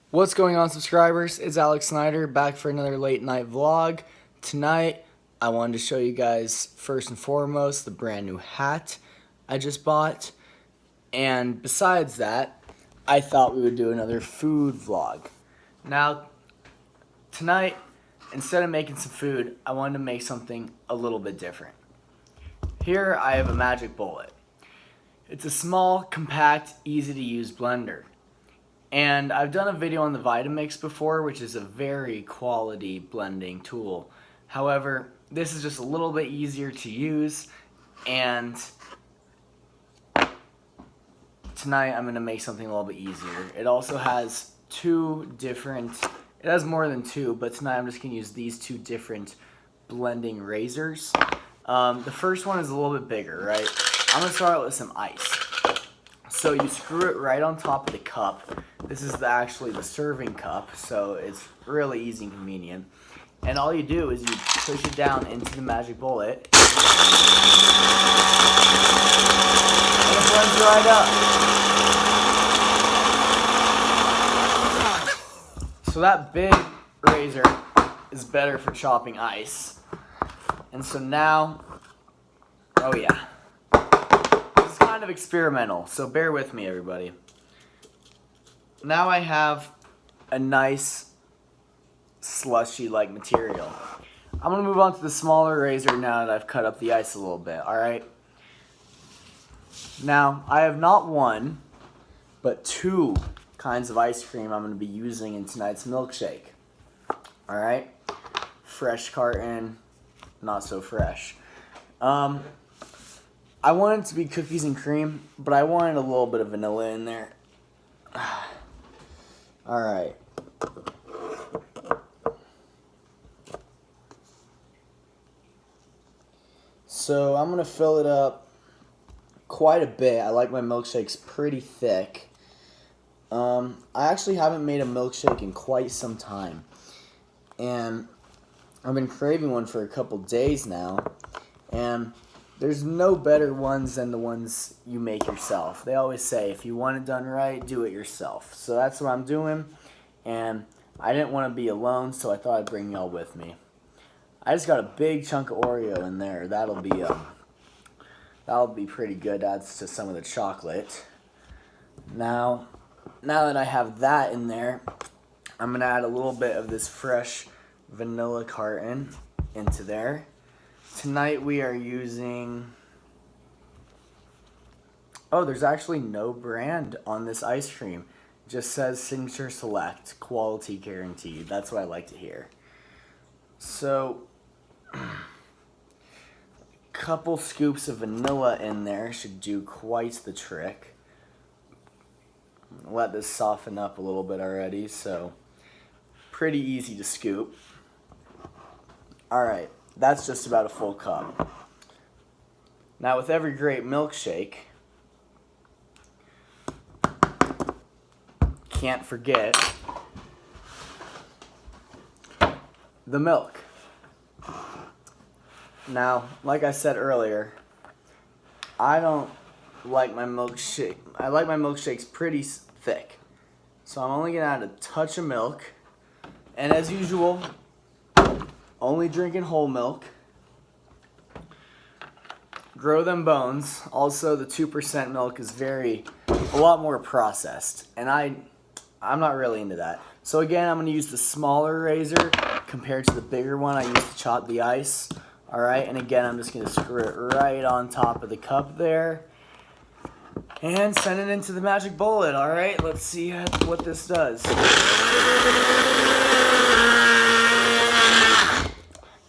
What's going on, subscribers? It's Alex Snyder back for another late night vlog. Tonight, I wanted to show you guys first and foremost the brand new hat I just bought. And besides that, I thought we would do another food vlog. Now, tonight, instead of making some food, I wanted to make something a little bit different. Here I have a magic bullet. It's a small, compact, easy to use blender. And I've done a video on the Vitamix before, which is a very quality blending tool. However, this is just a little bit easier to use, and tonight I'm going to make something a little bit easier. It also has it has more than two, but tonight I'm just going to use these two different blending razors. The first one is a little bit bigger, right? I'm going to start with some ice. So you screw it right on top of the cup. This is actually the serving cup, so it's really easy and convenient. And all you do is you push it down into the magic bullet, and it blends right up. So that big razor is better for chopping ice. And so now, oh yeah. Kind of experimental, so bear with me, everybody. Now I have a nice slushy like material. I'm gonna move on to the smaller razor now that I've cut up the ice a little bit. Alright, now I have not one but two kinds of ice cream I'm gonna be using in tonight's milkshake. Alright, fresh carton, not so fresh. I want it to be cookies and cream, but I wanted a little bit of vanilla in there. Alright. So I'm going to fill it up quite a bit. I like my milkshakes pretty thick. I actually haven't made a milkshake in quite some time. And I've been craving one for a couple days now. And there's no better ones than the ones you make yourself. They always say, if you want it done right, do it yourself. So that's what I'm doing, and I didn't want to be alone, so I thought I'd bring y'all with me. I just got a big chunk of Oreo in there. That'll be pretty good. Adds to some of the chocolate. Now that I have that in there, I'm gonna add a little bit of this fresh vanilla carton into there. Tonight we are using, there's actually no brand on this ice cream. It just says Signature Select, quality guaranteed. That's what I like to hear. So, a couple scoops of vanilla in there should do quite the trick. Let this soften up a little bit already, so pretty easy to scoop. Alright. That's just about a full cup. Now, with every great milkshake, can't forget the milk. Now, like I said earlier, I don't like my milkshake. I like my milkshakes pretty thick. So I'm only going to add a touch of milk. And as usual, only drinking whole milk. Grow them bones. Also, the 2% milk is a lot more processed, and I'm not really into that. So again, I'm going to use the smaller razor compared to the bigger one I used to chop the ice. Alright, and again, I'm just going to screw it right on top of the cup there. And send it into the magic bullet. Alright, let's see what this does.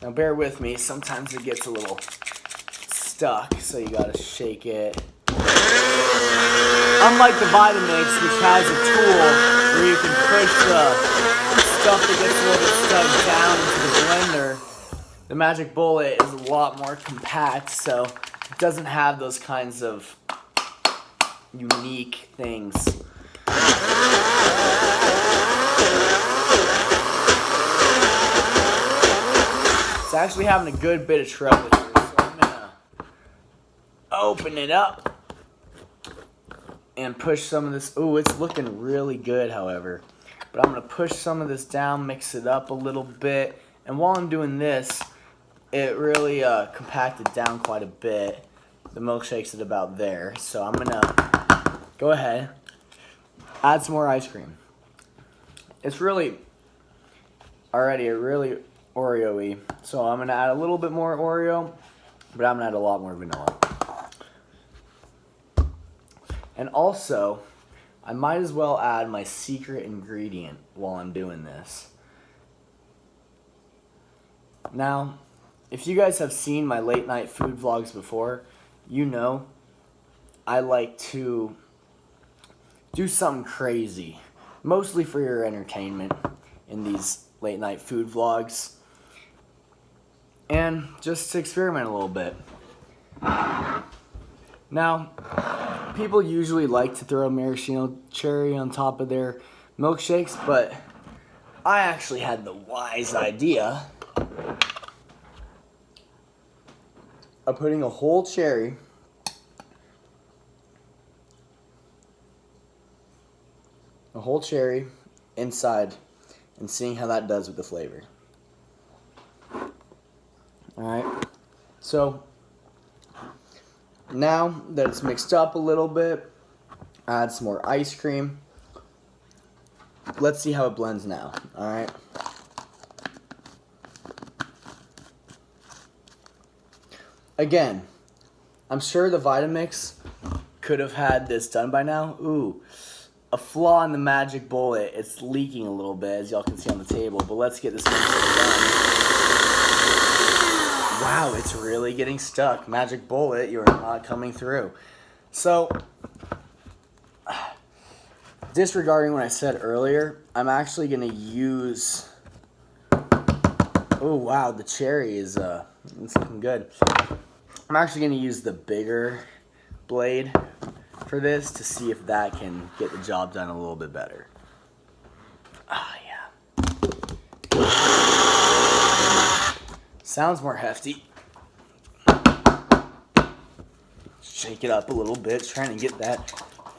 Now bear with me, sometimes it gets a little stuck, so you gotta shake it. Unlike the Vitamix, which has a tool where you can push the stuff that gets a little bit stuck down into the blender, the magic bullet is a lot more compact, so it doesn't have those kinds of unique things. It's actually having a good bit of trouble here, so I'm gonna open it up and push some of this. Ooh, it's looking really good, however. But But I'm going to push some of this down, mix it up a little bit. And while I'm doing this, it really compacted down quite a bit. The milkshake's at about there. So I'm going to go ahead, add some more ice cream. It's really already really Oreo-y. So I'm going to add a little bit more Oreo, but I'm going to add a lot more vanilla. And also, I might as well add my secret ingredient while I'm doing this. Now, if you guys have seen my late night food vlogs before, you know I like to do something crazy, mostly for your entertainment in these late night food vlogs, and just to experiment a little bit. Now, people usually like to throw maraschino cherry on top of their milkshakes, but I actually had the wise idea of putting a whole cherry inside and seeing how that does with the flavor. Alright, so now that it's mixed up a little bit, add some more ice cream. Let's see how it blends now. Alright. Again, I'm sure the Vitamix could have had this done by now. Ooh, a flaw in the magic bullet. It's leaking a little bit, as y'all can see on the table. But let's get this done. Wow, it's really getting stuck. Magic bullet, you're not coming through. So, disregarding what I said earlier, I'm actually going to use... Oh, wow, the cherry is it's looking good. I'm actually going to use the bigger blade for this to see if that can get the job done a little bit better. Ah, yeah. Sounds more hefty. Shake it up a little bit, trying to get that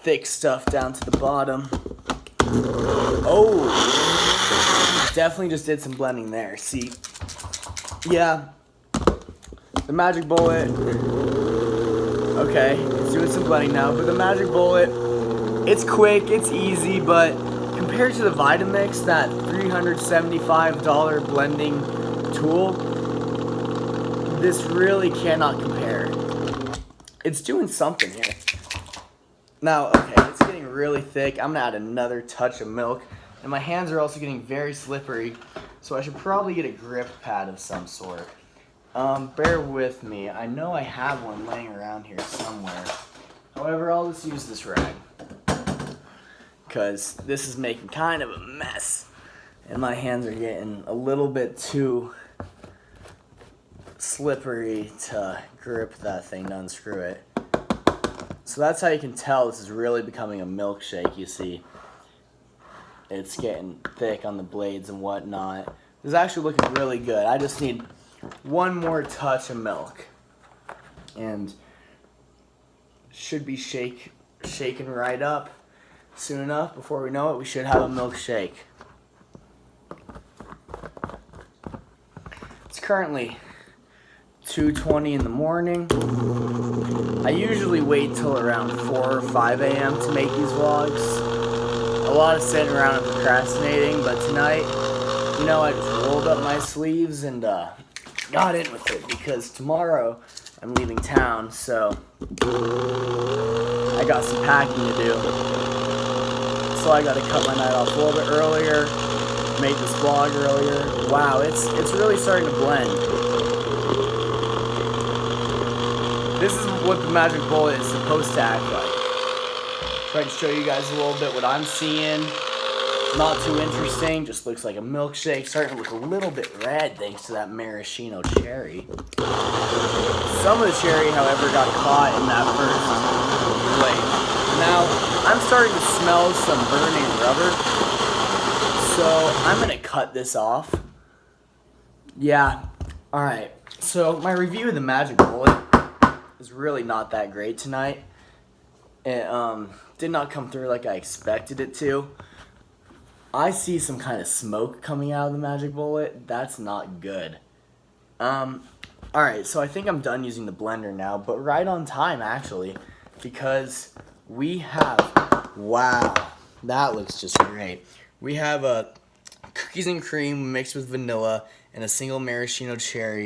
thick stuff down to the bottom. Oh, definitely just did some blending there. See, yeah, the magic bullet. Okay, it's doing some blending now, but the magic bullet, it's quick, it's easy, but compared to the Vitamix, that $375 blending tool, this really cannot compare. It's doing something here. Now, okay, it's getting really thick. I'm gonna add another touch of milk, and my hands are also getting very slippery, so I should probably get a grip pad of some sort. Bear with me. I know I have one laying around here somewhere. However, I'll just use this rag, because this is making kind of a mess, and my hands are getting a little bit too slippery to grip that thing to unscrew it. So that's how you can tell this is really becoming a milkshake. You see, it's getting thick on the blades and whatnot. This is actually looking really good. I just need one more touch of milk, and should be shaken right up soon enough. Before we know it, we should have a milkshake. It's currently 2:20 in the morning. I usually wait till around 4 or 5 a.m. to make these vlogs. A lot of sitting around and procrastinating, but tonight, you know, I just rolled up my sleeves and got in with it, because tomorrow I'm leaving town, so I got some packing to do. So I got to cut my night off a little bit earlier, make this vlog earlier. Wow, it's really starting to blend. This is what the magic bullet is supposed to act like. Try to show you guys a little bit what I'm seeing. Not too interesting, just looks like a milkshake. Starting to look a little bit red thanks to that maraschino cherry. Some of the cherry, however, got caught in that first blade. Now, I'm starting to smell some burning rubber, so I'm going to cut this off. Yeah, alright. So, my review of the magic bullet is really not that great tonight. It did not come through like I expected it to. I see some kind of smoke coming out of the magic bullet. That's not good. Alright, so I think I'm done using the blender now, but right on time actually, because we have, wow, that looks just great. We have cookies and cream mixed with vanilla and a single maraschino cherry